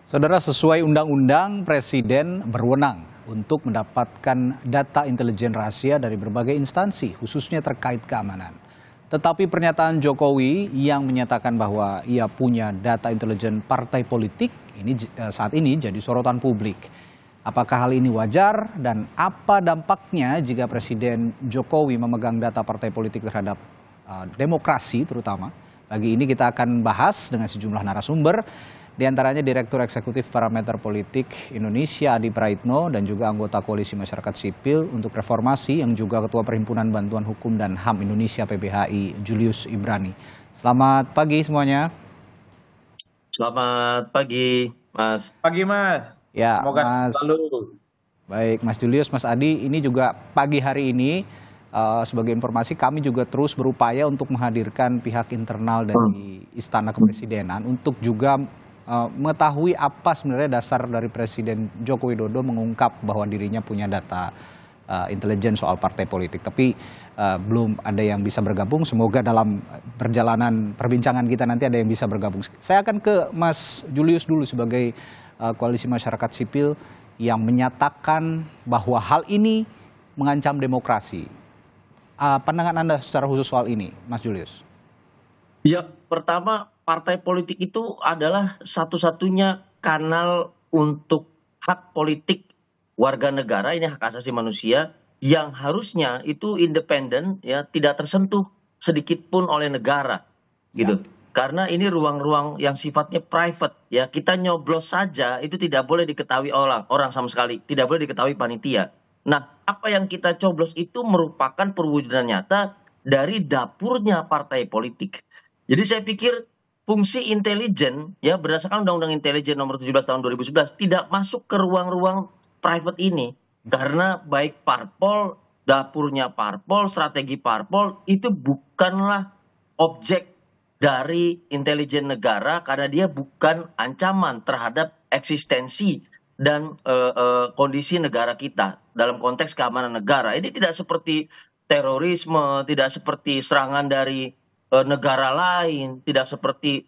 Saudara, sesuai undang-undang, Presiden berwenang untuk mendapatkan data intelijen rahasia dari berbagai instansi, khususnya terkait keamanan. Tetapi pernyataan Jokowi yang menyatakan bahwa ia punya data intelijen partai politik ini saat ini jadi sorotan publik. Apakah hal ini wajar dan apa dampaknya jika Presiden Jokowi memegang data partai politik terhadap demokrasi terutama? Pagi ini kita akan bahas dengan sejumlah narasumber, di antaranya Direktur Eksekutif Parameter Politik Indonesia Adi Praitno dan juga anggota Koalisi Masyarakat Sipil untuk Reformasi yang juga Ketua Perhimpunan Bantuan Hukum dan HAM Indonesia PBHI Julius Ibrani. Selamat pagi semuanya. Selamat pagi, Mas. Pagi, Mas. Ya, Semoga Mas. selalu. Baik, Mas Julius, Mas Adi, ini juga pagi hari ini sebagai informasi kami juga terus berupaya untuk menghadirkan pihak internal dari Istana Kepresidenan untuk juga mengetahui apa sebenarnya dasar dari Presiden Joko Widodo mengungkap bahwa dirinya punya data intelijen soal partai politik. Tapi belum ada yang bisa bergabung. Semoga dalam perjalanan perbincangan kita nanti ada yang bisa bergabung. Saya akan ke Mas Julius dulu sebagai Koalisi Masyarakat Sipil yang menyatakan bahwa hal ini mengancam demokrasi. Pandangan Anda secara khusus soal ini, Mas Julius? Ya, pertama partai politik itu adalah satu-satunya kanal untuk hak politik warga negara, ini hak asasi manusia yang harusnya itu independen, ya, tidak tersentuh sedikit pun oleh negara, gitu. Karena ini ruang-ruang yang sifatnya private, ya, kita nyoblos saja itu tidak boleh diketahui orang sama sekali, tidak boleh diketahui panitia. Nah, apa yang kita coblos itu merupakan perwujudan nyata dari dapurnya partai politik. Jadi saya pikir fungsi intelijen, ya, berdasarkan Undang-Undang Intelijen Nomor 17 Tahun 2011 tidak masuk ke ruang-ruang private ini. Karena baik parpol, dapurnya parpol, strategi parpol itu bukanlah objek dari intelijen negara karena dia bukan ancaman terhadap eksistensi dan kondisi negara kita dalam konteks keamanan negara. Ini tidak seperti terorisme, tidak seperti serangan dari negara lain, tidak seperti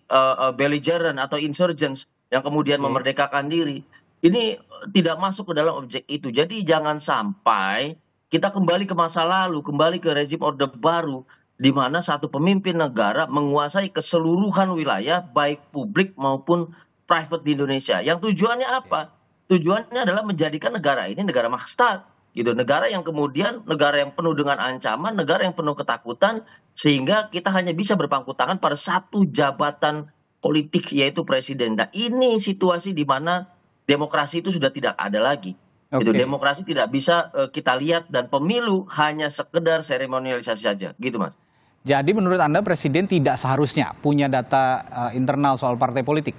belligerent atau insurgents yang kemudian memerdekakan diri. Ini tidak masuk ke dalam objek itu. Jadi jangan sampai kita kembali ke masa lalu, kembali ke rezim Orde Baru, di mana satu pemimpin negara menguasai keseluruhan wilayah, baik publik maupun private di Indonesia. Yang tujuannya apa? Tujuannya adalah menjadikan negara ini negara maksat, gitu. Negara yang kemudian negara yang penuh dengan ancaman, negara yang penuh ketakutan, sehingga kita hanya bisa berpangku tangan pada satu jabatan politik yaitu presiden. Nah, ini situasi di mana demokrasi itu sudah tidak ada lagi. Gitu. Demokrasi tidak bisa kita lihat dan pemilu hanya sekedar seremonialisasi saja, gitu, Mas. Jadi menurut Anda Presiden tidak seharusnya punya data internal soal partai politik?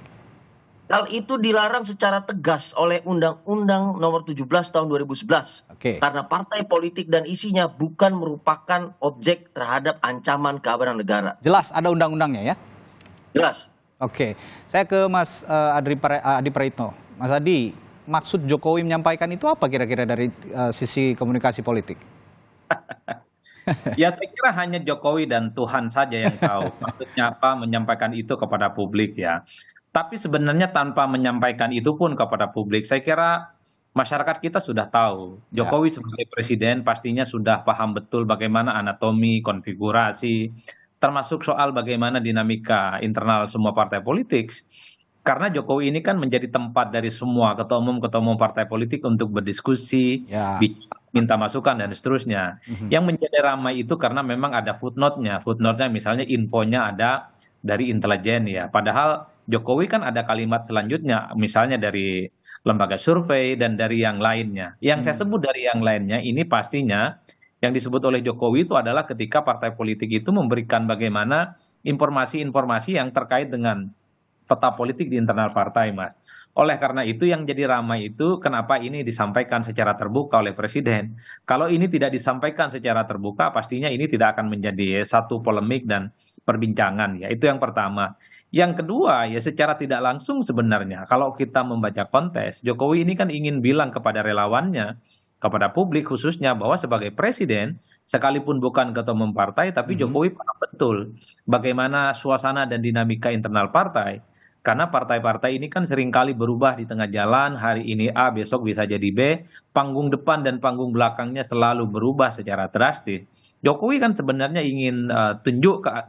Hal itu dilarang secara tegas oleh Undang-Undang Nomor 17 Tahun 2011. Karena partai politik dan isinya bukan merupakan objek terhadap ancaman keamanan negara. Jelas ada undang-undangnya ya? Jelas. Oke, saya ke Mas Adi Praitno. Mas Adi, maksud Jokowi menyampaikan itu apa kira-kira dari sisi komunikasi politik? Ya, saya kira hanya Jokowi dan Tuhan saja yang tahu maksudnya apa menyampaikan itu kepada publik, ya. Tapi sebenarnya tanpa menyampaikan itu pun kepada publik, saya kira masyarakat kita sudah tahu. Jokowi sebagai presiden pastinya sudah paham betul bagaimana anatomi, konfigurasi, termasuk soal bagaimana dinamika internal semua partai politik. Karena Jokowi ini kan menjadi tempat dari semua ketua umum partai politik untuk berdiskusi, minta masukan dan seterusnya. Yang menjadi ramai itu karena memang ada footnote-nya. Footnote-nya misalnya infonya ada dari intelijen, ya. Padahal Jokowi kan ada kalimat selanjutnya, misalnya dari lembaga survei dan dari yang lainnya. Yang saya sebut dari yang lainnya ini pastinya yang disebut oleh Jokowi itu adalah ketika partai politik itu memberikan bagaimana informasi-informasi yang terkait dengan peta politik di internal partai, Mas. Oleh karena itu yang jadi ramai itu kenapa ini disampaikan secara terbuka oleh Presiden. Kalau ini tidak disampaikan secara terbuka, pastinya ini tidak akan menjadi satu polemik dan perbincangan, ya. Itu yang pertama. Yang kedua, ya secara tidak langsung sebenarnya kalau kita membaca konteks, Jokowi ini kan ingin bilang kepada relawannya, kepada publik khususnya bahwa sebagai presiden, sekalipun bukan ketua umum partai, tapi Jokowi paham betul bagaimana suasana dan dinamika internal partai. Karena partai-partai ini kan seringkali berubah di tengah jalan, hari ini A, besok bisa jadi B, panggung depan dan panggung belakangnya selalu berubah secara drastis. Jokowi kan sebenarnya ingin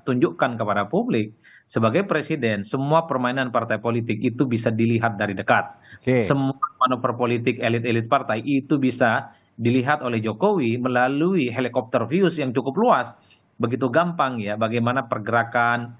tunjukkan kepada publik sebagai presiden, semua permainan partai politik itu bisa dilihat dari dekat. Oke. Semua manuver politik elit-elit partai itu bisa dilihat oleh Jokowi melalui helikopter views yang cukup luas. Begitu gampang ya, bagaimana pergerakan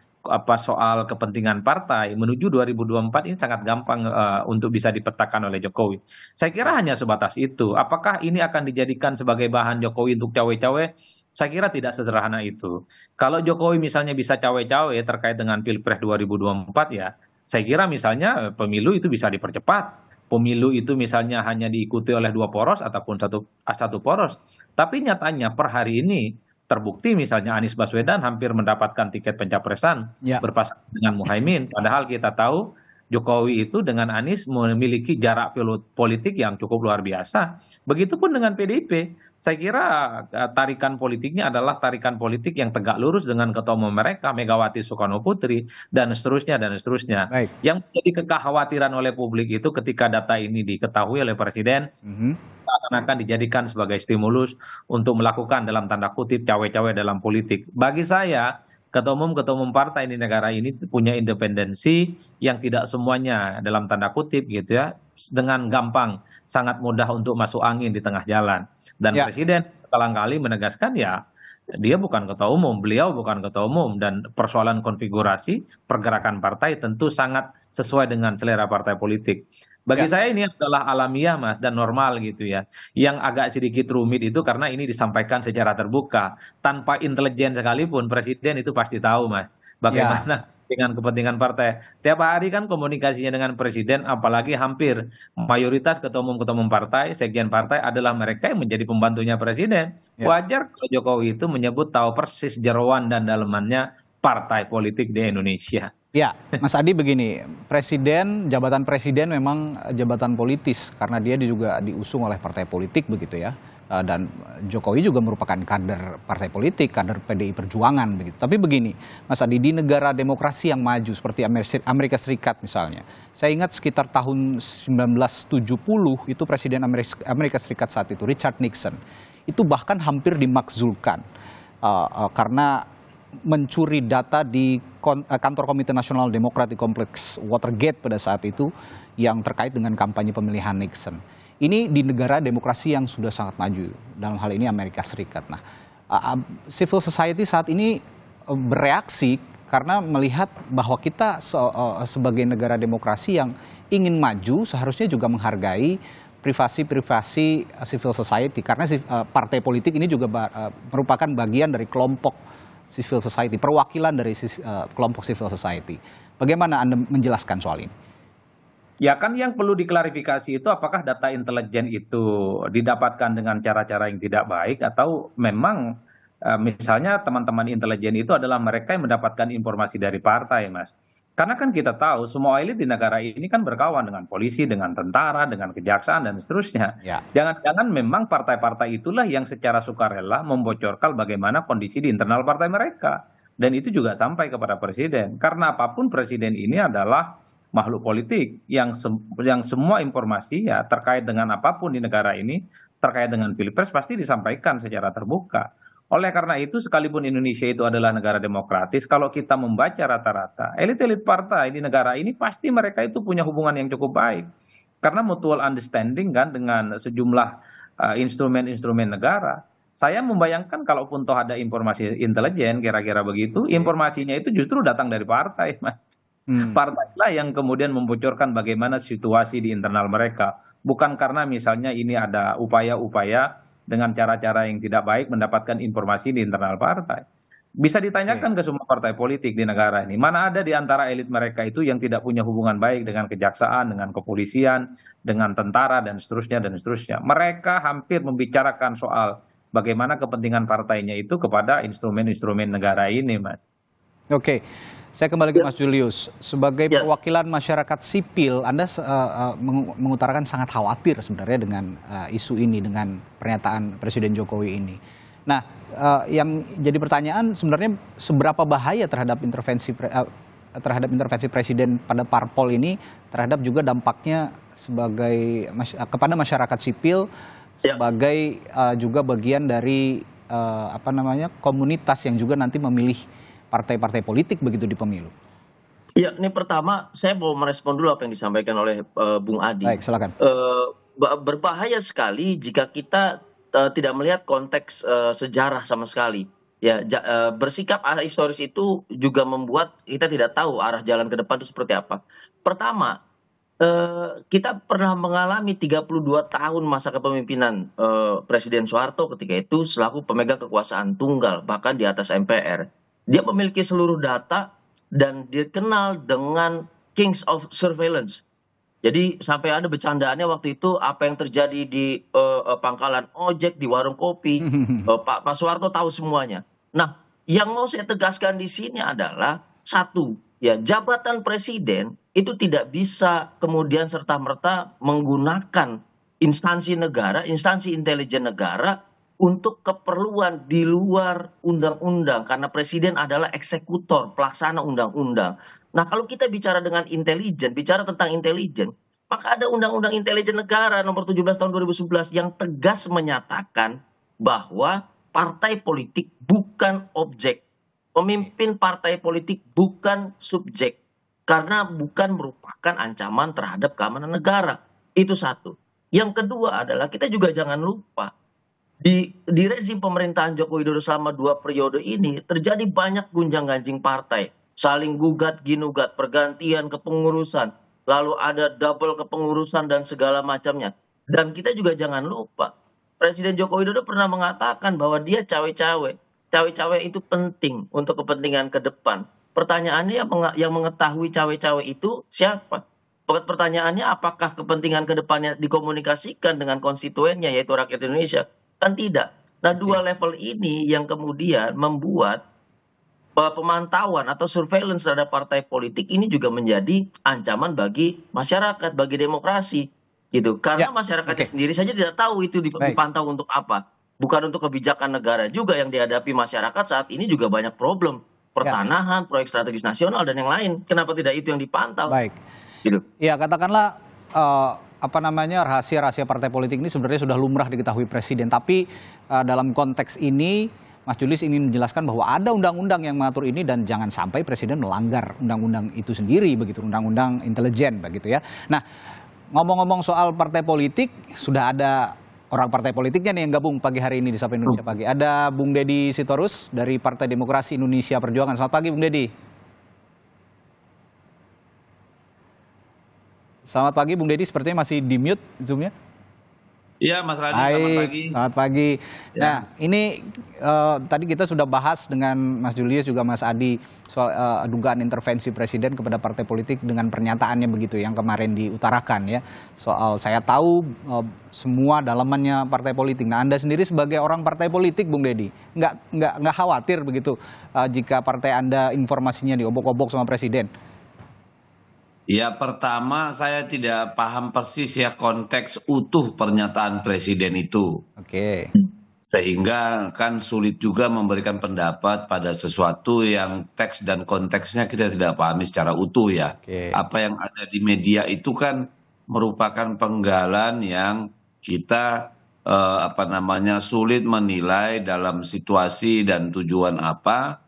soal kepentingan partai menuju 2024 ini sangat gampang untuk bisa dipetakan oleh Jokowi. Saya kira hanya sebatas itu. Apakah ini akan dijadikan sebagai bahan Jokowi untuk cawe-cawe? Saya kira tidak sesederhana itu. Kalau Jokowi misalnya bisa cawe-cawe terkait dengan Pilpres 2024 ya, saya kira misalnya pemilu itu bisa dipercepat. Pemilu itu misalnya hanya diikuti oleh 2 poros ataupun satu poros. Tapi nyatanya per hari ini terbukti misalnya Anies Baswedan hampir mendapatkan tiket pencapresan Ya. berpasangan dengan Muhaimin. Padahal kita tahu Jokowi itu dengan Anies memiliki jarak politik yang cukup luar biasa. Begitupun dengan PDIP. Saya kira tarikan politiknya adalah tarikan politik yang tegak lurus dengan ketua umum mereka, Megawati Soekarno Putri, dan seterusnya, dan seterusnya. Baik. Yang menjadi kekhawatiran oleh publik itu ketika data ini diketahui oleh Presiden, akan dijadikan sebagai stimulus untuk melakukan dalam tanda kutip cawe-cawe dalam politik. Bagi saya, ketua umum partai di negara ini punya independensi yang tidak semuanya dalam tanda kutip gitu ya, dengan gampang sangat mudah untuk masuk angin di tengah jalan. Dan Ya. Presiden kali menegaskan ya, dia bukan ketua umum, beliau bukan ketua umum, dan persoalan konfigurasi pergerakan partai tentu sangat sesuai dengan selera partai politik. Bagi Ya. saya ini adalah alamiah Mas dan normal gitu ya. Yang agak sedikit rumit itu karena ini disampaikan secara terbuka. Tanpa intelijen sekalipun Presiden itu pasti tahu Mas. Bagaimana dengan kepentingan partai. Tiap hari kan komunikasinya dengan Presiden, apalagi hampir mayoritas ketua umum partai, sekjen partai adalah mereka yang menjadi pembantunya Presiden. Ya. Wajar kalau Jokowi itu menyebut tahu persis jeroan dan dalemannya partai politik di Indonesia. Ya, Mas Adi begini, jabatan presiden memang jabatan politis karena dia juga diusung oleh partai politik begitu ya. Dan Jokowi juga merupakan kader partai politik, kader PDI Perjuangan begitu. Tapi begini, Mas Adi, di negara demokrasi yang maju seperti Amerika Serikat misalnya. Saya ingat sekitar tahun 1970 itu Presiden Amerika Serikat saat itu, Richard Nixon, itu bahkan hampir dimakzulkan karena mencuri data di kantor Komite Nasional Demokrat di kompleks Watergate pada saat itu yang terkait dengan kampanye pemilihan Nixon. Ini di negara demokrasi yang sudah sangat maju, dalam hal ini Amerika Serikat. Nah, civil society saat ini bereaksi karena melihat bahwa kita sebagai negara demokrasi yang ingin maju seharusnya juga menghargai privasi civil society, karena partai politik ini juga merupakan bagian dari kelompok civil society, perwakilan dari kelompok civil society. Bagaimana Anda menjelaskan soal ini? Ya kan yang perlu diklarifikasi itu apakah data intelijen itu didapatkan dengan cara-cara yang tidak baik atau memang misalnya teman-teman intelijen itu adalah mereka yang mendapatkan informasi dari partai, Mas. Karena kan kita tahu semua elit di negara ini kan berkawan dengan polisi, dengan tentara, dengan kejaksaan dan seterusnya. Ya. Jangan-jangan memang partai-partai itulah yang secara sukarela membocorkan bagaimana kondisi di internal partai mereka. Dan itu juga sampai kepada presiden. Karena apapun presiden ini adalah makhluk politik yang semua informasi ya terkait dengan apapun di negara ini, terkait dengan Pilpres pasti disampaikan secara terbuka. Oleh karena itu, sekalipun Indonesia itu adalah negara demokratis, kalau kita membaca rata-rata, elit-elit partai di negara ini pasti mereka itu punya hubungan yang cukup baik. Karena mutual understanding kan dengan sejumlah instrumen-instrumen negara. Saya membayangkan kalaupun toh ada informasi intelijen, kira-kira begitu, informasinya itu justru datang dari partai, Mas. Partailah yang kemudian membocorkan bagaimana situasi di internal mereka. Bukan karena misalnya ini ada upaya-upaya dengan cara-cara yang tidak baik mendapatkan informasi di internal partai. Bisa ditanyakan ke semua partai politik di negara ini. Mana ada di antara elit mereka itu yang tidak punya hubungan baik dengan kejaksaan, dengan kepolisian, dengan tentara, dan seterusnya, dan seterusnya. Mereka hampir membicarakan soal bagaimana kepentingan partainya itu kepada instrumen-instrumen negara ini, Mas. Oke. Saya kembali ke Mas Julius. Sebagai perwakilan masyarakat sipil, Anda mengutarakan sangat khawatir sebenarnya dengan isu ini, dengan pernyataan Presiden Jokowi ini. Nah, yang jadi pertanyaan sebenarnya seberapa bahaya terhadap intervensi terhadap intervensi presiden pada parpol ini terhadap juga dampaknya kepada masyarakat sipil sebagai juga bagian dari komunitas yang juga nanti memilih partai-partai politik begitu di pemilu. Ya, ini pertama saya mau merespon dulu apa yang disampaikan oleh Bung Adi. Baik, silakan. Berbahaya sekali jika kita tidak melihat konteks sejarah sama sekali. Ya, bersikap historis itu juga membuat kita tidak tahu arah jalan ke depan itu seperti apa. Pertama, kita pernah mengalami 32 tahun masa kepemimpinan Presiden Soeharto ketika itu selaku pemegang kekuasaan tunggal, bahkan di atas MPR. Dia memiliki seluruh data dan dikenal dengan Kings of Surveillance. Jadi sampai ada bercandaannya waktu itu apa yang terjadi di pangkalan ojek, di warung kopi, Pak Soeharto tahu semuanya. Nah, yang mau saya tegaskan di sini adalah satu, ya jabatan presiden itu tidak bisa kemudian serta-merta menggunakan instansi negara, instansi intelijen negara untuk keperluan di luar undang-undang karena presiden adalah eksekutor, pelaksana undang-undang. Nah, kalau kita bicara dengan intelijen, bicara tentang intelijen, maka ada Undang-Undang Intelijen Negara nomor 17 tahun 2011 yang tegas menyatakan bahwa partai politik bukan objek. Pemimpin partai politik bukan subjek. Karena bukan merupakan ancaman terhadap keamanan negara. Itu satu. Yang kedua adalah kita juga jangan lupa di rezim pemerintahan Joko Widodo selama 2 periode ini terjadi banyak gunjang-ganjing partai. Saling gugat ginugat, pergantian kepengurusan, lalu ada double kepengurusan dan segala macamnya. Dan kita juga jangan lupa, Presiden Joko Widodo pernah mengatakan bahwa dia cawe-cawe. Cawe-cawe itu penting untuk kepentingan ke depan. Pertanyaannya yang mengetahui cawe-cawe itu siapa? Pertanyaannya apakah kepentingan ke depannya dikomunikasikan dengan konstituennya yaitu rakyat Indonesia? Kan tidak. Nah, dua level ini yang kemudian membuat pemantauan atau surveillance terhadap partai politik ini juga menjadi ancaman bagi masyarakat, bagi demokrasi, gitu. Karena masyarakatnya sendiri saja tidak tahu itu dipantau untuk apa. Bukan untuk kebijakan negara juga yang dihadapi masyarakat saat ini juga banyak problem. Pertanahan, proyek strategis nasional, dan yang lain. Kenapa tidak itu yang dipantau? Baik. Gitu. Ya, katakanlah rahasia-rahasia partai politik ini sebenarnya sudah lumrah diketahui presiden. Tapi dalam konteks ini Mas Julius ingin menjelaskan bahwa ada undang-undang yang mengatur ini dan jangan sampai presiden melanggar undang-undang itu sendiri, begitu, undang-undang intelijen, begitu ya. Nah, ngomong-ngomong soal partai politik, sudah ada orang partai politiknya nih yang gabung pagi hari ini di Sapa Indonesia Pagi. Ada Bung Deddy Sitorus dari Partai Demokrasi Indonesia Perjuangan. Selamat pagi, Bung Deddy. Selamat pagi, Bung Deddy. Sepertinya masih di mute Zoom-nya. Iya, Mas Radhi, selamat pagi. Selamat pagi. Ya. Nah, ini tadi kita sudah bahas dengan Mas Julius juga Mas Adi soal dugaan intervensi presiden kepada partai politik dengan pernyataannya begitu yang kemarin diutarakan ya. Soal saya tahu semua dalamannya partai politik. Nah, Anda sendiri sebagai orang partai politik, Bung Deddy, nggak khawatir begitu jika partai Anda informasinya diobok-obok sama presiden? Ya, pertama saya tidak paham persis ya konteks utuh pernyataan presiden itu. Oke. Sehingga kan sulit juga memberikan pendapat pada sesuatu yang teks dan konteksnya kita tidak pahami secara utuh ya. Oke. Apa yang ada di media itu kan merupakan penggalan yang kita sulit menilai dalam situasi dan tujuan apa,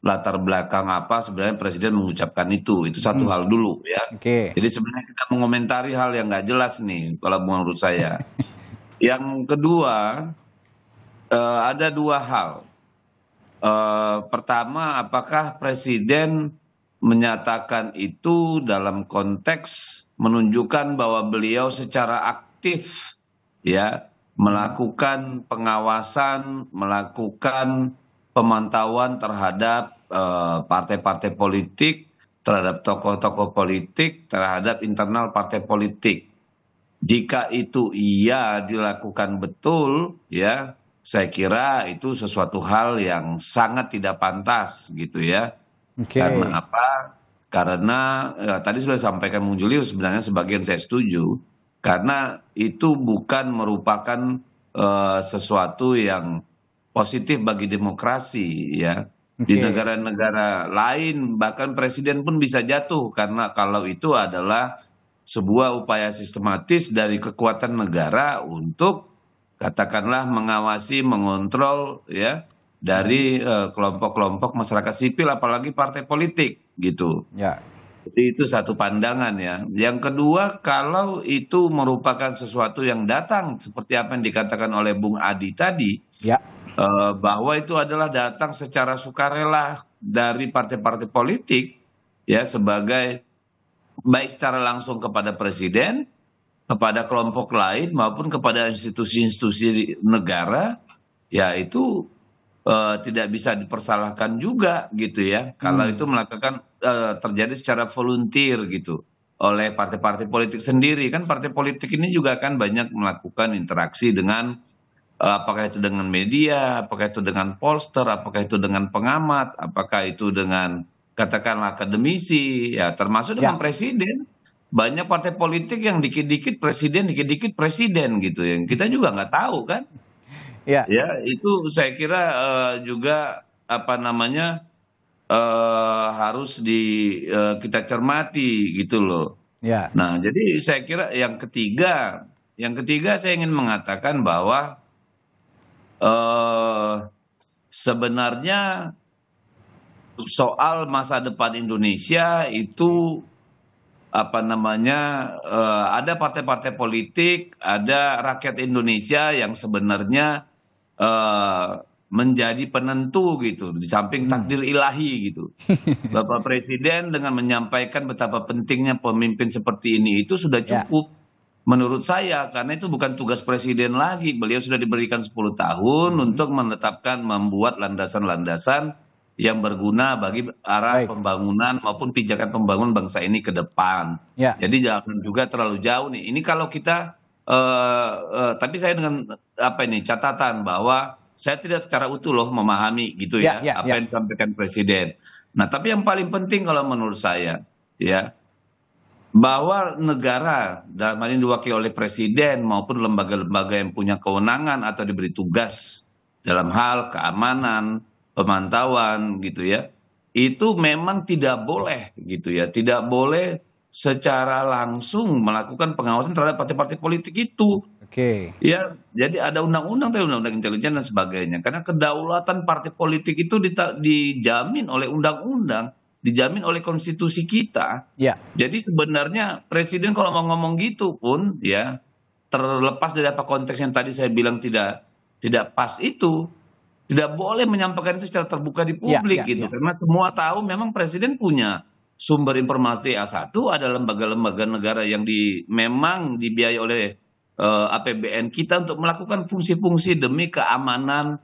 latar belakang apa sebenarnya presiden mengucapkan itu satu hal dulu ya. Jadi sebenarnya kita mengomentari hal yang nggak jelas nih kalau menurut saya. Yang kedua, ada 2 hal. Pertama, apakah presiden menyatakan itu dalam konteks menunjukkan bahwa beliau secara aktif ya melakukan pengawasan, melakukan pemantauan terhadap partai-partai politik, terhadap tokoh-tokoh politik, terhadap internal partai politik. Jika itu iya dilakukan betul, ya, saya kira itu sesuatu hal yang sangat tidak pantas, gitu ya. Karena apa? Karena tadi sudah disampaikan Bung Julius, sebenarnya sebagian saya setuju, karena itu bukan merupakan sesuatu yang positif bagi demokrasi ya. Di Oke. negara-negara lain bahkan presiden pun bisa jatuh karena kalau itu adalah sebuah upaya sistematis dari kekuatan negara untuk katakanlah mengawasi, mengontrol ya dari kelompok-kelompok masyarakat sipil apalagi partai politik gitu. Ya. Jadi itu satu pandangan ya. Yang kedua, kalau itu merupakan sesuatu yang datang seperti apa yang dikatakan oleh Bung Adi tadi, Ya. bahwa itu adalah datang secara sukarela dari partai-partai politik ya sebagai baik secara langsung kepada presiden, kepada kelompok lain maupun kepada institusi-institusi negara, ya itu tidak bisa dipersalahkan juga gitu ya. Kalau itu melakukan terjadi secara volunteer gitu oleh partai-partai politik sendiri. Kan partai politik ini juga kan banyak melakukan interaksi dengan apakah itu dengan media, apakah itu dengan pollster, apakah itu dengan pengamat, apakah itu dengan katakanlah akademisi, ya termasuk dengan Ya. presiden. Banyak partai politik yang dikit-dikit presiden gitu. Yang kita juga nggak tahu kan. Ya. Ya, itu saya kira juga apa namanya harus kita cermati gitu loh. Ya. Nah, jadi saya kira yang ketiga saya ingin mengatakan bahwa sebenarnya soal masa depan Indonesia itu apa namanya ada partai-partai politik, ada rakyat Indonesia yang sebenarnya menjadi penentu gitu di samping takdir ilahi gitu. Bapak Presiden dengan menyampaikan betapa pentingnya pemimpin seperti ini itu sudah cukup menurut saya karena itu bukan tugas presiden lagi. Beliau sudah diberikan 10 tahun untuk menetapkan membuat landasan-landasan yang berguna bagi arah pembangunan maupun pijakan pembangunan bangsa ini ke depan. Ya. Jadi jangan juga terlalu jauh nih. Ini kalau kita tapi saya dengan apa ini catatan bahwa saya tidak secara utuh loh memahami gitu ya apa yang disampaikan presiden. Nah, tapi yang paling penting kalau menurut saya ya bahwa negara dalam hal ini diwakili oleh presiden maupun lembaga-lembaga yang punya kewenangan atau diberi tugas dalam hal keamanan, pemantauan gitu ya, itu memang tidak boleh gitu ya, tidak boleh secara langsung melakukan pengawasan terhadap partai-partai politik itu. Oke. Ya, jadi ada undang-undang, undang-undang intelijen dan sebagainya. Karena kedaulatan partai politik itu dijamin oleh undang-undang, dijamin oleh konstitusi kita. Ya. Jadi sebenarnya presiden kalau mau ngomong gitu pun ya terlepas dari apa konteks yang tadi saya bilang tidak pas itu, tidak boleh menyampaikan itu secara terbuka di publik gitu. Karena semua tahu memang presiden punya sumber informasi A1, ada lembaga-lembaga negara yang memang dibiayai oleh APBN kita untuk melakukan fungsi-fungsi demi keamanan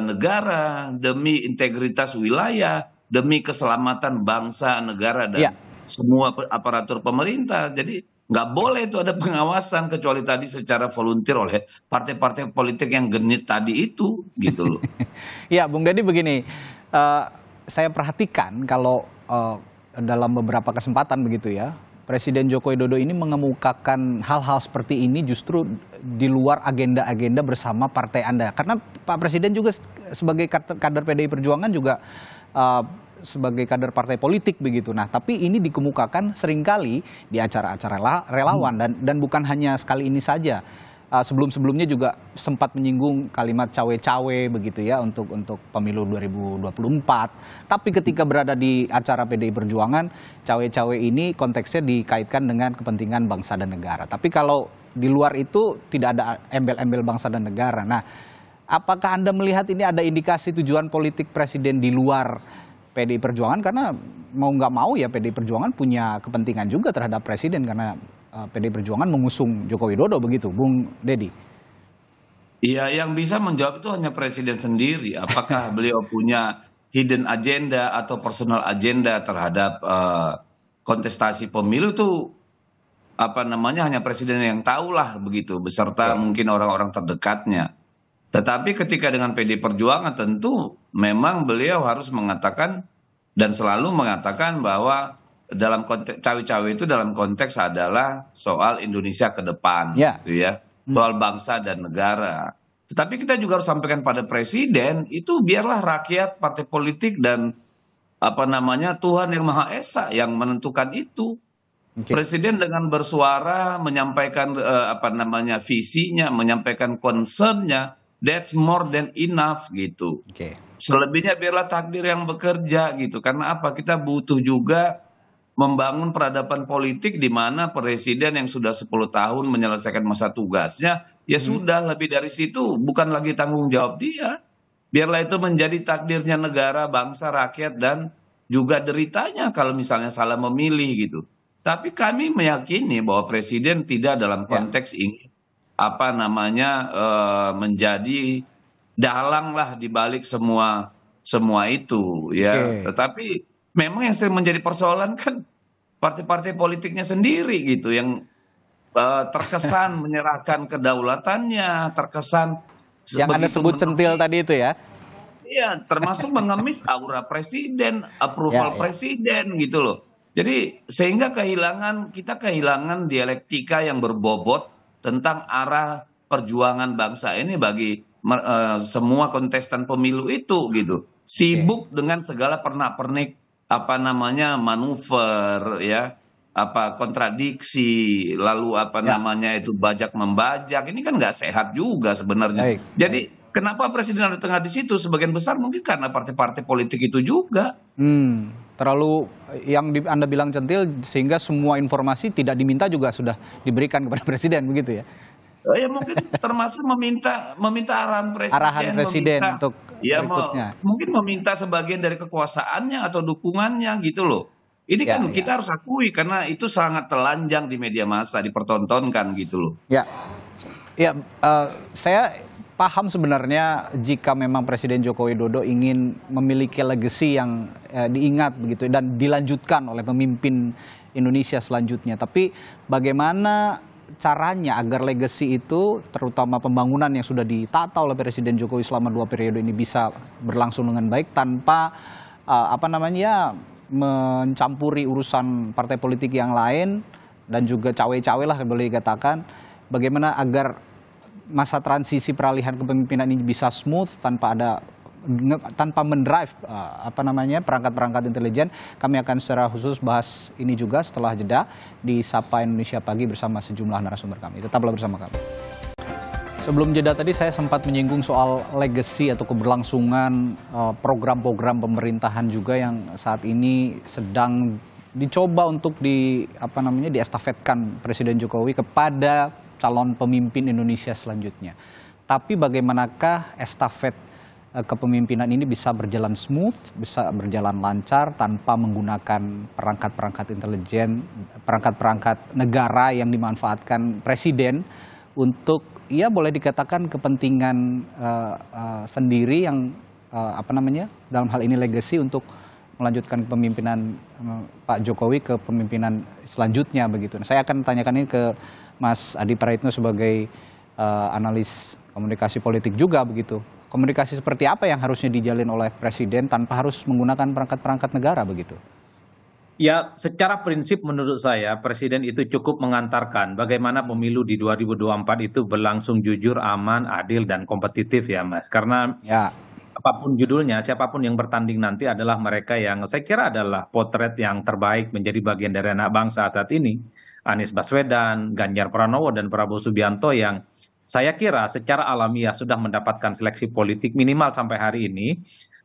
negara, demi integritas wilayah, demi keselamatan bangsa, negara, dan semua aparatur pemerintah. Jadi nggak boleh itu ada pengawasan kecuali tadi secara volunteer oleh partai-partai politik yang genit tadi itu, gitu loh. Ya, Bung Deddy begini, saya perhatikan kalau dalam beberapa kesempatan begitu ya, Presiden Joko Widodo ini mengemukakan hal-hal seperti ini justru di luar agenda-agenda bersama partai Anda. Karena Pak Presiden juga sebagai kader PDI Perjuangan juga sebagai kader partai politik begitu. Nah, tapi ini dikemukakan seringkali di acara-acara relawan dan bukan hanya sekali ini saja. Sebelum-sebelumnya juga sempat menyinggung kalimat cawe-cawe begitu ya untuk pemilu 2024. Tapi ketika berada di acara PDI Perjuangan, cawe-cawe ini konteksnya dikaitkan dengan kepentingan bangsa dan negara. Tapi kalau di luar itu tidak ada embel-embel bangsa dan negara. Nah, apakah Anda melihat ini ada indikasi tujuan politik Presiden di luar PDI Perjuangan? Karena mau nggak mau ya PDI Perjuangan punya kepentingan juga terhadap Presiden karena PDI Perjuangan mengusung Joko Widodo begitu, Bung Deddy. Iya, yang bisa menjawab itu hanya Presiden sendiri. Apakah beliau punya hidden agenda atau personal agenda terhadap kontestasi pemilu itu apa namanya hanya Presiden yang tahulah begitu, beserta mungkin orang-orang terdekatnya. Tetapi ketika dengan PDI Perjuangan tentu memang beliau harus mengatakan dan selalu mengatakan bahwa dalam konteks cawe-cawe itu dalam konteks adalah soal Indonesia ke depan, gitu ya, soal bangsa dan negara. Tetapi kita juga harus sampaikan pada presiden, itu biarlah rakyat, partai politik, dan Tuhan Yang Maha Esa yang menentukan itu. Oke. Presiden dengan bersuara menyampaikan visinya, menyampaikan concernnya, that's more than enough gitu. Oke. Selebihnya biarlah takdir yang bekerja gitu. Karena apa? Kita butuh juga membangun peradaban politik di mana presiden yang sudah 10 tahun menyelesaikan masa tugasnya, ya sudah, lebih dari situ bukan lagi tanggung jawab dia. Biarlah itu menjadi takdirnya negara, bangsa, rakyat, dan juga deritanya kalau misalnya salah memilih gitu. Tapi kami meyakini bahwa presiden tidak dalam konteks ingin menjadi dalang lah di balik semua itu ya. Oke. Tetapi memang yang sering menjadi persoalan kan partai-partai politiknya sendiri gitu yang terkesan menyerahkan kedaulatannya, terkesan Yang Anda sebut centil tadi itu ya. iya, termasuk mengemis aura presiden, approval Ya. presiden gitu loh. Jadi sehingga kita kehilangan dialektika yang berbobot tentang arah perjuangan bangsa ini bagi semua kontestan pemilu itu gitu. Sibuk dengan segala pernak-pernik manuver ya, kontradiksi, lalu itu bajak membajak. Ini kan nggak sehat juga sebenarnya. Baik. Jadi kenapa presiden ada tengah di situ? Sebagian besar mungkin karena partai-partai politik itu juga. Terlalu yang Anda bilang centil sehingga semua informasi tidak diminta juga sudah diberikan kepada presiden begitu ya. Ya mungkin termasuk meminta arahan presiden, Arahan presiden untuk berikutnya. mungkin meminta sebagian dari kekuasaannya atau dukungannya gitu loh. Ini Ya, kan kita harus akui karena itu sangat telanjang di media massa, dipertontonkan gitu loh. Ya, saya paham sebenarnya jika memang Presiden Joko Widodo ingin memiliki legacy yang diingat begitu dan dilanjutkan oleh pemimpin Indonesia selanjutnya. Tapi bagaimana caranya agar legacy itu, terutama pembangunan yang sudah ditata oleh Presiden Jokowi selama 2 periode ini bisa berlangsung dengan baik tanpa mencampuri urusan partai politik yang lain dan juga cawe-cawe lah boleh dikatakan. Bagaimana agar masa transisi peralihan kepemimpinan ini bisa smooth tanpa mendrive perangkat-perangkat intelijen. Kami akan secara khusus bahas ini juga setelah jeda di Sapa Indonesia Pagi bersama sejumlah narasumber kami. Tetaplah bersama kami. Sebelum jeda tadi saya sempat menyinggung soal legacy atau keberlangsungan program-program pemerintahan juga yang saat ini sedang dicoba untuk diestafetkan Presiden Jokowi kepada calon pemimpin Indonesia selanjutnya. Tapi bagaimanakah estafet kepemimpinan ini bisa berjalan smooth, bisa berjalan lancar tanpa menggunakan perangkat-perangkat intelijen, perangkat-perangkat negara yang dimanfaatkan presiden untuk boleh dikatakan kepentingan sendiri yang dalam hal ini legacy untuk melanjutkan kepemimpinan Pak Jokowi ke pemimpinan selanjutnya begitu. Nah, saya akan tanyakan ini ke Mas Adi Praitno sebagai analis komunikasi politik juga begitu. Komunikasi seperti apa yang harusnya dijalin oleh presiden tanpa harus menggunakan perangkat-perangkat negara begitu? Ya, secara prinsip menurut saya Presiden itu cukup mengantarkan bagaimana pemilu di 2024 itu berlangsung jujur, aman, adil, dan kompetitif ya Mas. Karena apapun judulnya, siapapun yang bertanding nanti adalah mereka yang saya kira adalah potret yang terbaik menjadi bagian dari anak bangsa saat ini. Anies Baswedan, Ganjar Pranowo, dan Prabowo Subianto yang saya kira secara alamiah sudah mendapatkan seleksi politik minimal sampai hari ini.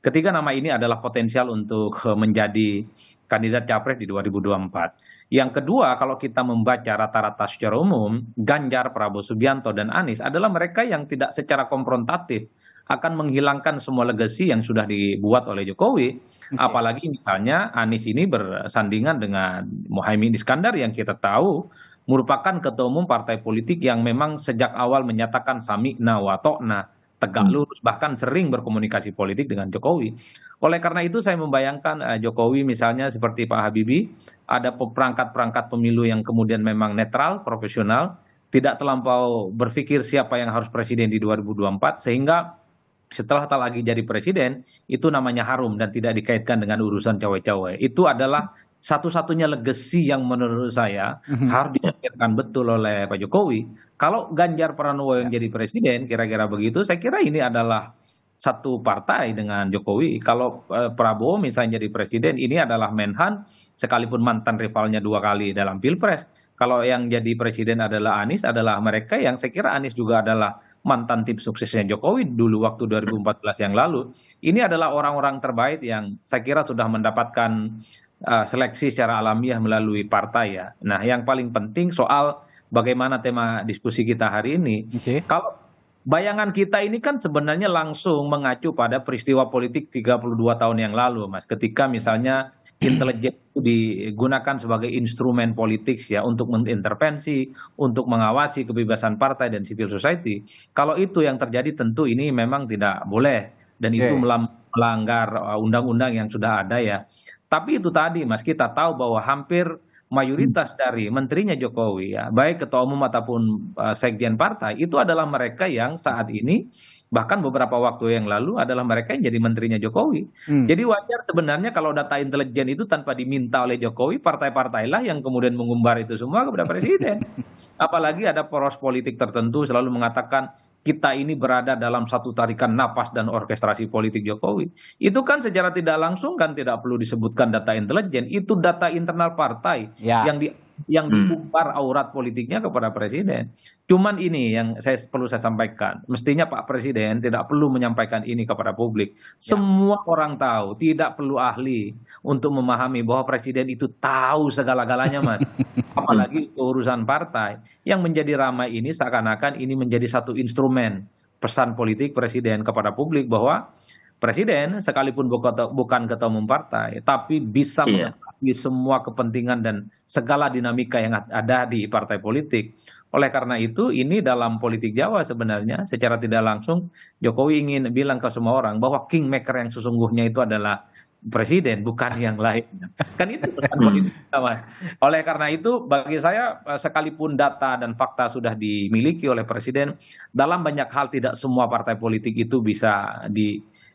Ketiga nama ini adalah potensial untuk menjadi kandidat capres di 2024. Yang kedua, kalau kita membaca rata-rata secara umum, Ganjar, Prabowo Subianto, dan Anies adalah mereka yang tidak secara konfrontatif akan menghilangkan semua legasi yang sudah dibuat oleh Jokowi. Apalagi misalnya Anies ini bersandingan dengan Muhaimin Iskandar yang kita tahu merupakan ketua umum partai politik yang memang sejak awal menyatakan sami'na wa ta'na, tegak lurus, bahkan sering berkomunikasi politik dengan Jokowi. Oleh karena itu saya membayangkan Jokowi misalnya seperti Pak Habibie, ada perangkat-perangkat pemilu yang kemudian memang netral, profesional, tidak terlampau berpikir siapa yang harus presiden di 2024, sehingga setelah tak lagi jadi presiden, itu namanya harum dan tidak dikaitkan dengan urusan cawe-cawe. Itu adalah satu-satunya legacy yang menurut saya harus dipikirkan betul oleh Pak Jokowi. Kalau Ganjar Pranowo yang jadi presiden, kira-kira begitu, saya kira ini adalah satu partai dengan Jokowi. Kalau Prabowo misalnya jadi presiden, ini adalah Menhan, sekalipun mantan rivalnya 2 kali dalam Pilpres. Kalau yang jadi presiden adalah Anies, adalah mereka yang saya kira Anies juga adalah mantan tim suksesnya Jokowi dulu waktu 2014 yang lalu. Ini adalah orang-orang terbaik yang saya kira sudah mendapatkan seleksi secara alamiah melalui partai ya. Nah, yang paling penting soal bagaimana tema diskusi kita hari ini. Oke. Kalau bayangan kita ini kan sebenarnya langsung mengacu pada peristiwa politik 32 tahun yang lalu, Mas. Ketika misalnya intelijen itu digunakan sebagai instrumen politik ya untuk mengintervensi, untuk mengawasi kebebasan partai dan civil society. Kalau itu yang terjadi tentu ini memang tidak boleh dan itu melanggar undang-undang yang sudah ada ya. Tapi itu tadi Mas, kita tahu bahwa hampir mayoritas dari menterinya Jokowi ya, baik ketua umum ataupun sekjen partai itu adalah mereka yang saat ini bahkan beberapa waktu yang lalu adalah mereka yang jadi menterinya Jokowi. Jadi wajar sebenarnya kalau data intelijen itu tanpa diminta oleh Jokowi, partai-partailah yang kemudian mengumbar itu semua kepada presiden. Apalagi ada poros politik tertentu selalu mengatakan kita ini berada dalam satu tarikan napas dan orkestrasi politik Jokowi. Itu kan secara tidak langsung kan tidak perlu disebutkan data intelijen, itu data internal partai yang diumbar aurat politiknya kepada presiden. Cuman ini yang perlu saya sampaikan, mestinya Pak Presiden tidak perlu menyampaikan ini kepada publik. Semua orang tahu, tidak perlu ahli untuk memahami bahwa presiden itu tahu segala-galanya, Mas. Apalagi urusan partai. Yang menjadi ramai ini seakan-akan ini menjadi satu instrumen pesan politik presiden kepada publik bahwa presiden sekalipun bukan ketua umum partai, tapi bisa mengetahui semua kepentingan dan segala dinamika yang ada di partai politik. Oleh karena itu, ini dalam politik Jawa sebenarnya secara tidak langsung Jokowi ingin bilang ke semua orang bahwa kingmaker yang sesungguhnya itu adalah presiden, bukan yang lain. Kan itu pesan politik, Mas. Oleh karena itu, bagi saya sekalipun data dan fakta sudah dimiliki oleh presiden, dalam banyak hal tidak semua partai politik itu bisa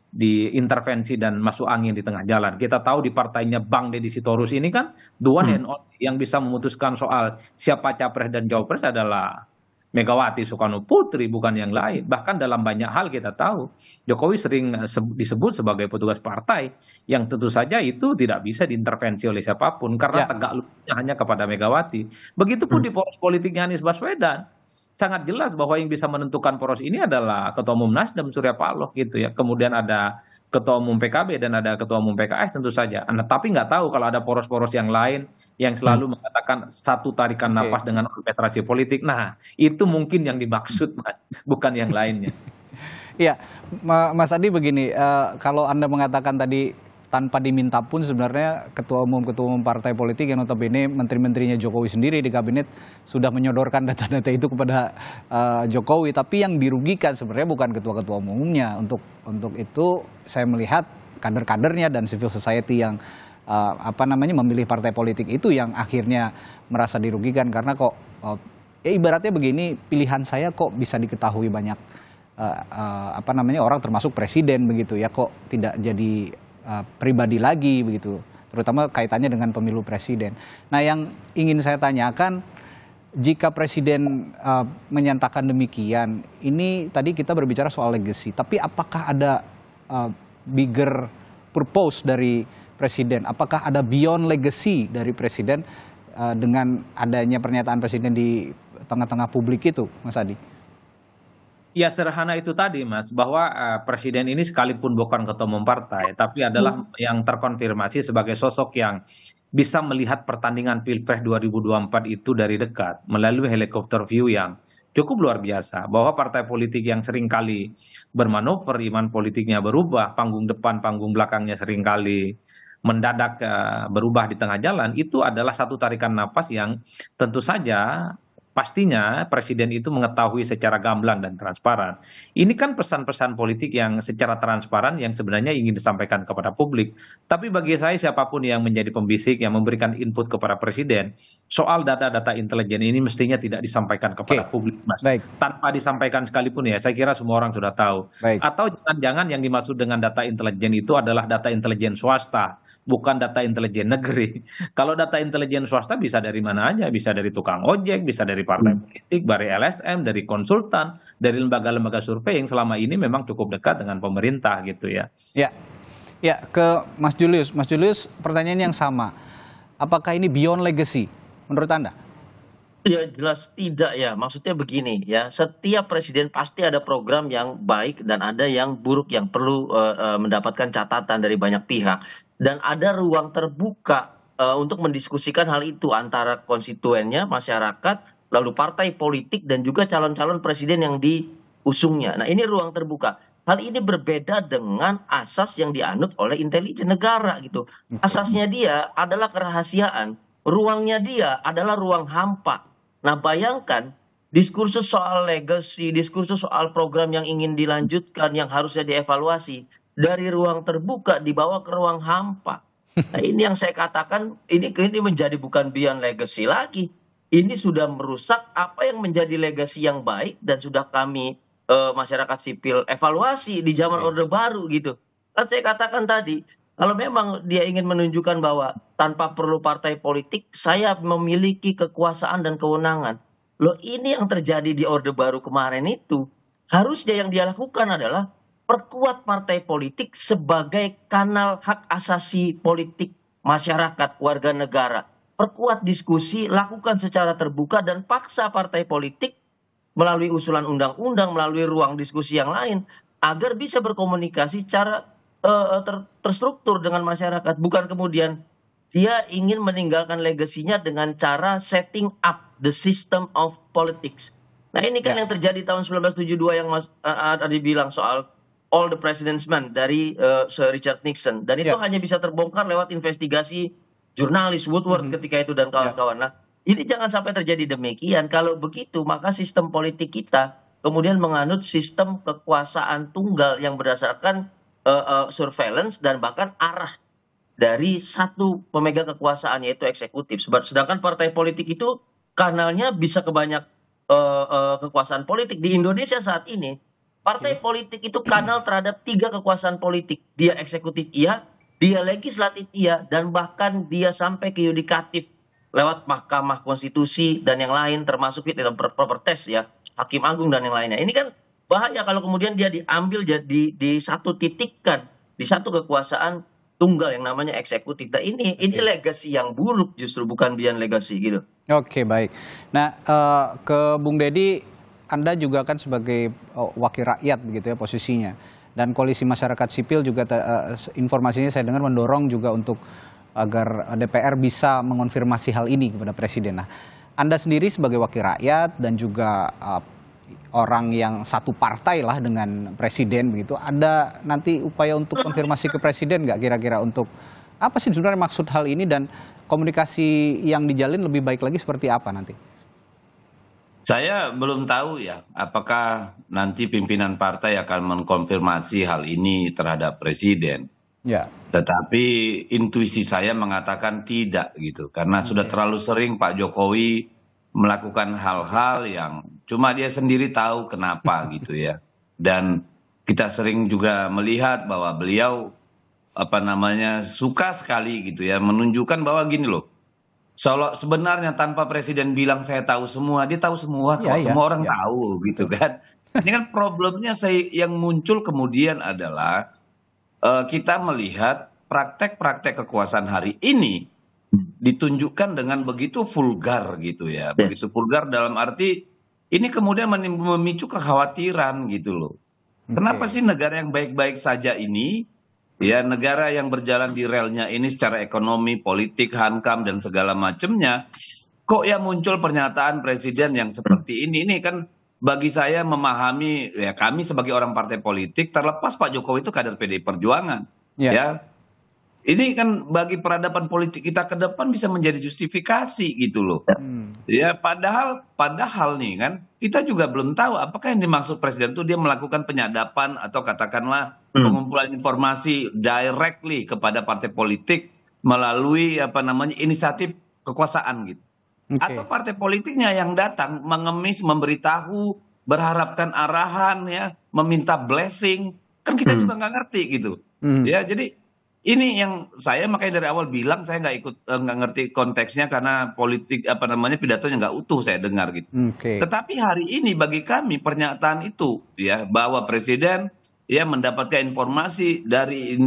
diintervensi dan masuk angin di tengah jalan. Kita tahu di partainya Bang Deddy Sitorus ini kan the one and only yang bisa memutuskan soal siapa capres dan cawapres adalah Megawati Soekarno Putri, bukan yang lain. Bahkan dalam banyak hal kita tahu Jokowi sering disebut sebagai petugas partai yang tentu saja itu tidak bisa diintervensi oleh siapapun karena tegak lututnya hanya kepada Megawati. Begitupun di poros politiknya Anies Baswedan. Sangat jelas bahwa yang bisa menentukan poros ini adalah Ketua Umum Nasdem Surya Paloh gitu ya. Kemudian ada Ketua Umum PKB dan ada Ketua Umum PKS tentu saja. Tapi nggak tahu kalau ada poros-poros yang lain yang selalu mengatakan satu tarikan napas dengan orkestrasi politik. Nah, itu mungkin yang dimaksud, bukan yang lainnya. Iya, Mas Adi begini, kalau Anda mengatakan tadi tanpa diminta pun sebenarnya ketua umum partai politik yang notabene menteri-menterinya Jokowi sendiri di kabinet sudah menyodorkan data-data itu kepada Jokowi, tapi yang dirugikan sebenarnya bukan ketua-ketua umumnya. Untuk itu saya melihat kader-kadernya dan civil society yang memilih partai politik itu yang akhirnya merasa dirugikan karena kok ibaratnya begini, pilihan saya kok bisa diketahui banyak orang termasuk presiden begitu ya, kok tidak jadi pribadi lagi begitu, terutama kaitannya dengan pemilu presiden. Nah, yang ingin saya tanyakan, jika presiden menyatakan demikian, ini tadi kita berbicara soal legacy, tapi apakah ada bigger purpose dari presiden? Apakah ada beyond legacy dari presiden dengan adanya pernyataan presiden di tengah-tengah publik itu, Mas Adi? Ya sederhana itu tadi Mas, bahwa presiden ini sekalipun bukan ketua umum partai, tapi adalah yang terkonfirmasi sebagai sosok yang bisa melihat pertandingan Pilpres 2024 itu dari dekat, melalui helikopter view yang cukup luar biasa, bahwa partai politik yang seringkali bermanuver, iman politiknya berubah, panggung depan, panggung belakangnya seringkali mendadak berubah di tengah jalan, itu adalah satu tarikan napas yang tentu saja pastinya presiden itu mengetahui secara gamblang dan transparan. Ini kan pesan-pesan politik yang secara transparan yang sebenarnya ingin disampaikan kepada publik. Tapi bagi saya siapapun yang menjadi pembisik, yang memberikan input kepada presiden, soal data-data intelijen ini mestinya tidak disampaikan kepada publik, Mas. Baik. Tanpa disampaikan sekalipun ya, saya kira semua orang sudah tahu. Baik. Atau jangan-jangan yang dimaksud dengan data intelijen itu adalah data intelijen swasta, bukan data intelijen negeri. Kalau data intelijen swasta bisa dari mana aja, bisa dari tukang ojek, bisa dari partai politik, dari LSM, dari konsultan, dari lembaga-lembaga survei yang selama ini memang cukup dekat dengan pemerintah gitu ya. Ya, ya ke Mas Julius. Mas Julius, pertanyaan yang sama. Apakah ini beyond legacy menurut Anda? Ya jelas tidak ya. Maksudnya begini ya, setiap presiden pasti ada program yang baik dan ada yang buruk yang perlu mendapatkan catatan dari banyak pihak. Dan ada ruang terbuka untuk mendiskusikan hal itu antara konstituennya, masyarakat, lalu partai politik dan juga calon-calon presiden yang diusungnya. Nah ini ruang terbuka. Hal ini berbeda dengan asas yang dianut oleh intelijen negara gitu. Asasnya dia adalah kerahasiaan, ruangnya dia adalah ruang hampa. Nah, bayangkan diskursus soal legacy, diskursus soal program yang ingin dilanjutkan, yang harusnya dievaluasi, dari ruang terbuka dibawa ke ruang hampa. Nah, ini yang saya katakan, ini menjadi bukan beyond legacy lagi. Ini sudah merusak apa yang menjadi legacy yang baik dan sudah kami masyarakat sipil evaluasi di zaman Orde Baru gitu. Kan saya katakan tadi, kalau memang dia ingin menunjukkan bahwa tanpa perlu partai politik, saya memiliki kekuasaan dan kewenangan. Loh ini yang terjadi di Orde Baru kemarin itu. Harusnya yang dia lakukan adalah perkuat partai politik sebagai kanal hak asasi politik masyarakat, warga negara. Perkuat diskusi, lakukan secara terbuka dan paksa partai politik melalui usulan undang-undang, melalui ruang diskusi yang lain, agar bisa berkomunikasi secara terstruktur dengan masyarakat, bukan kemudian dia ingin meninggalkan legasinya dengan cara setting up the system of politics. Nah ini kan yang terjadi tahun 1972 yang Mas tadi bilang soal all the president's men dari Sir Richard Nixon, dan itu hanya bisa terbongkar lewat investigasi jurnalis Woodward ketika itu dan kawan-kawan. Nah ini jangan sampai terjadi demikian. Kalau begitu maka sistem politik kita kemudian menganut sistem kekuasaan tunggal yang berdasarkan surveillance dan bahkan arah dari satu pemegang kekuasaan yaitu eksekutif. Sedangkan partai politik itu kanalnya bisa ke banyak kekuasaan politik. Di Indonesia saat ini partai politik itu kanal terhadap 3 kekuasaan politik. Dia eksekutif iya, dia legislatif iya, dan bahkan dia sampai ke yudikatif lewat Mahkamah Konstitusi dan yang lain termasuk fit and proper test ya, Hakim Agung dan yang lainnya. Ini kan bahaya kalau kemudian dia diambil jadi di satu titikkan, di satu kekuasaan tunggal yang namanya eksekutif. Nah ini legacy yang buruk justru, bukan beyond legacy gitu. Oke, baik. Nah, ke Bung Deddy, Anda juga kan sebagai wakil rakyat begitu ya posisinya. Dan koalisi masyarakat sipil juga informasinya saya dengar mendorong juga untuk agar DPR bisa mengonfirmasi hal ini kepada Presiden. Nah, Anda sendiri sebagai wakil rakyat dan juga orang yang satu partai lah dengan Presiden begitu, ada nanti upaya untuk konfirmasi ke Presiden nggak kira-kira untuk apa sih sebenarnya maksud hal ini dan komunikasi yang dijalin lebih baik lagi seperti apa nanti? Saya belum tahu ya, apakah nanti pimpinan partai akan mengkonfirmasi hal ini terhadap Presiden. Ya. Tetapi intuisi saya mengatakan tidak gitu, karena sudah terlalu sering Pak Jokowi melakukan hal-hal yang cuma dia sendiri tahu kenapa gitu ya. Dan kita sering juga melihat bahwa beliau suka sekali gitu ya menunjukkan bahwa gini loh. Sebenarnya tanpa Presiden bilang saya tahu semua, dia tahu semua kok, semua orang tahu gitu kan. Ini kan problemnya yang muncul kemudian adalah kita melihat praktek-praktek kekuasaan hari ini ditunjukkan dengan begitu vulgar gitu ya. Begitu vulgar dalam arti ini kemudian memicu kekhawatiran gitu loh. Kenapa sih negara yang baik-baik saja ini, ya negara yang berjalan di relnya ini secara ekonomi, politik, hankam dan segala macamnya, kok ya muncul pernyataan presiden yang seperti ini? Ini kan bagi saya memahami, ya kami sebagai orang partai politik, terlepas Pak Jokowi itu kader PDI Perjuangan, ya. Ini kan bagi peradaban politik kita ke depan bisa menjadi justifikasi gitu loh. Ya padahal nih kan kita juga belum tahu apakah yang dimaksud presiden itu dia melakukan penyadapan atau katakanlah pengumpulan informasi directly kepada partai politik melalui inisiatif kekuasaan gitu. Atau partai politiknya yang datang mengemis, memberitahu, berharapkan arahan ya, meminta blessing, kan kita juga nggak ngerti gitu. Ya jadi ini yang saya makanya dari awal bilang saya nggak ngerti konteksnya karena politik apa namanya pidatonya nggak utuh saya dengar gitu. Oke. Tetapi hari ini bagi kami pernyataan itu ya bahwa presiden ya mendapatkan informasi dari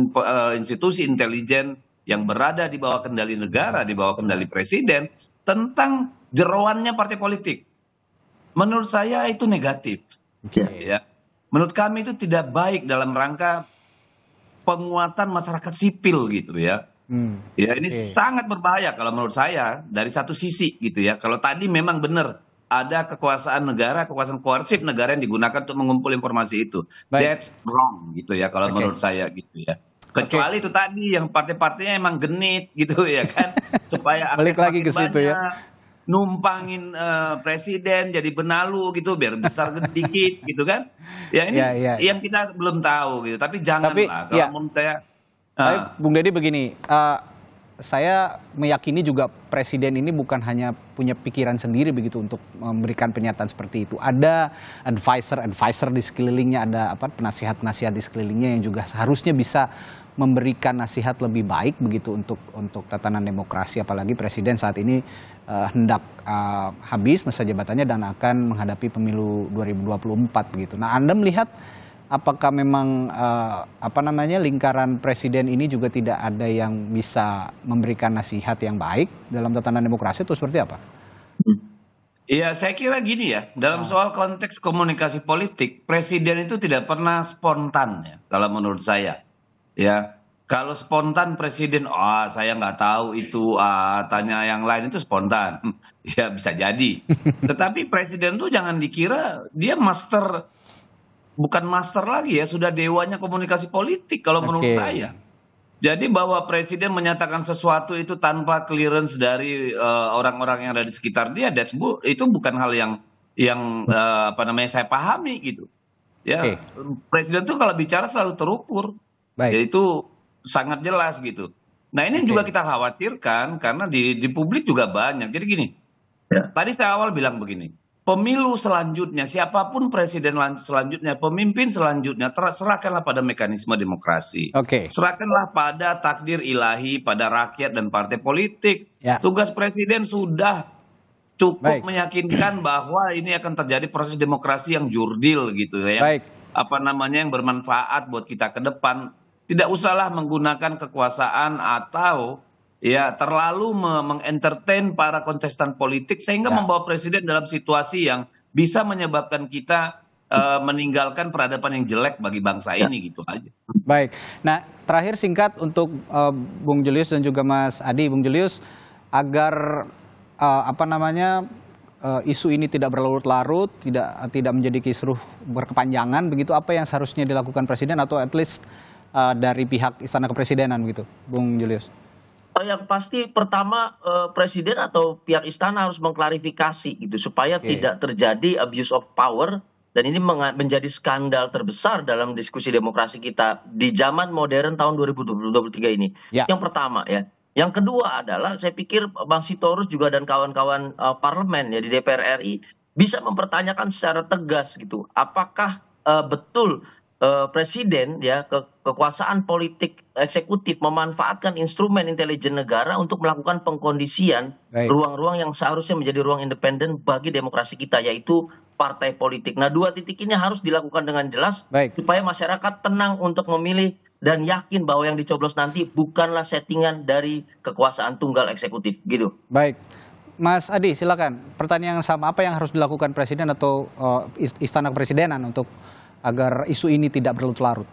institusi intelijen yang berada di bawah kendali negara, di bawah kendali presiden tentang jeroannya partai politik. Menurut saya itu negatif. Oke. Ya. Menurut kami itu tidak baik dalam rangka penguatan masyarakat sipil gitu ya. Ya ini Oke. sangat berbahaya kalau menurut saya dari satu sisi gitu ya. Kalau tadi memang benar ada kekuasaan negara, kekuasaan koersif negara yang digunakan untuk mengumpul informasi itu. Baik. That's wrong gitu ya kalau Oke. menurut saya gitu ya. Kecuali itu tadi yang partai-partainya emang genit gitu ya kan, supaya Balik akses lagi makin ke situ ya. banyak, numpangin presiden jadi benalu gitu biar besar dikit gitu kan. Ya ini Ya, ya, yang kita belum tahu gitu. Tapi janganlah kalau ya. menurut saya. Tapi Bung Deddy begini, saya meyakini juga presiden ini bukan hanya punya pikiran sendiri begitu untuk memberikan pernyataan seperti itu. Ada advisor di sekelilingnya, ada penasihat-penasihat di sekelilingnya yang juga seharusnya bisa memberikan nasihat lebih baik begitu untuk tatanan demokrasi, apalagi presiden saat ini hendak habis masa jabatannya dan akan menghadapi pemilu 2024 begitu. Nah, Anda melihat apakah memang lingkaran presiden ini juga tidak ada yang bisa memberikan nasihat yang baik dalam tatanan demokrasi atau seperti apa? Iya, saya kira gini ya, dalam soal konteks komunikasi politik, presiden itu tidak pernah spontan ya, kalau menurut saya. Ya, kalau spontan presiden, saya nggak tahu itu, tanya yang lain itu spontan. Ya bisa jadi. Tetapi presiden tuh jangan dikira dia bukan master lagi ya, sudah dewanya komunikasi politik kalau menurut saya. Jadi bahwa presiden menyatakan sesuatu itu tanpa clearance dari orang-orang yang ada di sekitar dia, itu bukan hal yang saya pahami gitu. Ya, presiden tuh kalau bicara selalu terukur, yaitu sangat jelas gitu. Nah ini juga kita khawatirkan karena di publik juga banyak. Jadi gini, tadi saya awal bilang begini. Pemilu selanjutnya, siapapun presiden selanjutnya, pemimpin selanjutnya, serahkanlah pada mekanisme demokrasi. Serahkanlah pada takdir ilahi, pada rakyat dan partai politik. Tugas presiden sudah cukup meyakinkan bahwa ini akan terjadi proses demokrasi yang jurdil gitu ya. Yang bermanfaat buat kita ke depan. Tidak usahlah menggunakan kekuasaan atau ya terlalu mengentertain para kontestan politik sehingga membawa presiden dalam situasi yang bisa menyebabkan kita meninggalkan peradaban yang jelek bagi bangsa ini gitu aja. Baik. Nah, terakhir singkat untuk Bung Julius dan juga Mas Adi. Bung Julius, agar isu ini tidak berlarut-larut, tidak menjadi kisruh berkepanjangan begitu, apa yang seharusnya dilakukan presiden atau at least dari pihak Istana Kepresidenan begitu, Bung Julius? Yang pasti pertama presiden atau pihak istana harus mengklarifikasi gitu supaya tidak terjadi abuse of power, dan ini menjadi skandal terbesar dalam diskusi demokrasi kita di zaman modern tahun 2023 ini. Yang pertama ya. Yang kedua adalah saya pikir Bang Sitorus juga dan kawan-kawan parlemen ya di DPR RI bisa mempertanyakan secara tegas gitu, apakah betul presiden ya kekuasaan politik eksekutif memanfaatkan instrumen intelijen negara untuk melakukan pengkondisian ruang-ruang yang seharusnya menjadi ruang independen bagi demokrasi kita, yaitu partai politik. Nah, dua titik ini harus dilakukan dengan jelas supaya masyarakat tenang untuk memilih dan yakin bahwa yang dicoblos nanti bukanlah settingan dari kekuasaan tunggal eksekutif gitu. Baik. Mas Adi, silakan. Pertanyaan yang sama, apa yang harus dilakukan presiden atau Istana Kepresidenan untuk agar isu ini tidak berlarut-larut?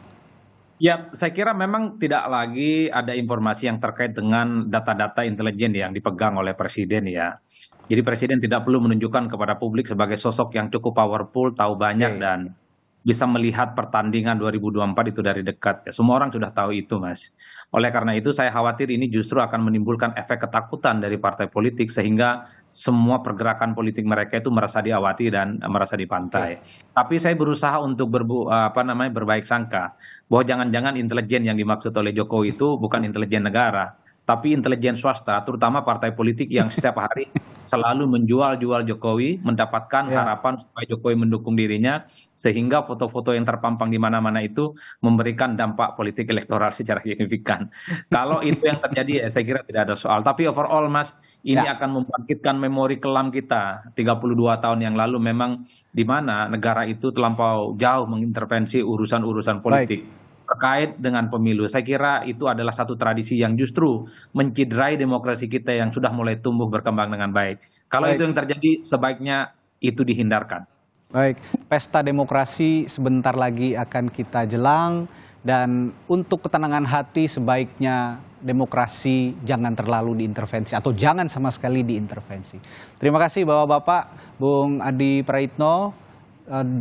Ya, saya kira memang tidak lagi ada informasi yang terkait dengan data-data intelijen yang dipegang oleh presiden ya. Jadi presiden tidak perlu menunjukkan kepada publik sebagai sosok yang cukup powerful, tahu banyak dan bisa melihat pertandingan 2024 itu dari dekat. Ya, semua orang sudah tahu itu, Mas. Oleh karena itu saya khawatir ini justru akan menimbulkan efek ketakutan dari partai politik sehingga semua pergerakan politik mereka itu merasa diawati dan merasa dipantai. Tapi saya berusaha untuk berbaik sangka bahwa jangan-jangan intelijen yang dimaksud oleh Jokowi itu bukan intelijen negara, tapi intelijen swasta, terutama partai politik yang setiap hari selalu menjual-jual Jokowi, mendapatkan harapan supaya Jokowi mendukung dirinya, sehingga foto-foto yang terpampang di mana-mana itu memberikan dampak politik elektoral secara signifikan. Kalau itu yang terjadi, ya saya kira tidak ada soal. Tapi overall, Mas, ini akan membangkitkan memori kelam kita 32 tahun yang lalu, memang di mana negara itu terlampau jauh mengintervensi urusan-urusan politik terkait dengan pemilu. Saya kira itu adalah satu tradisi yang justru menciderai demokrasi kita yang sudah mulai tumbuh berkembang dengan baik. Kalau itu yang terjadi, sebaiknya itu dihindarkan. Baik, pesta demokrasi sebentar lagi akan kita jelang, dan untuk ketenangan hati sebaiknya demokrasi jangan terlalu diintervensi atau jangan sama sekali diintervensi. Terima kasih Bapak-Bapak, Bung Adi Praitno,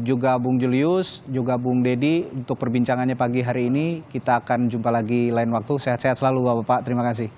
juga Bung Julius, juga Bung Dedi untuk perbincangannya pagi hari ini. Kita akan jumpa lagi lain waktu. Sehat-sehat selalu Bapak-Bapak. Terima kasih.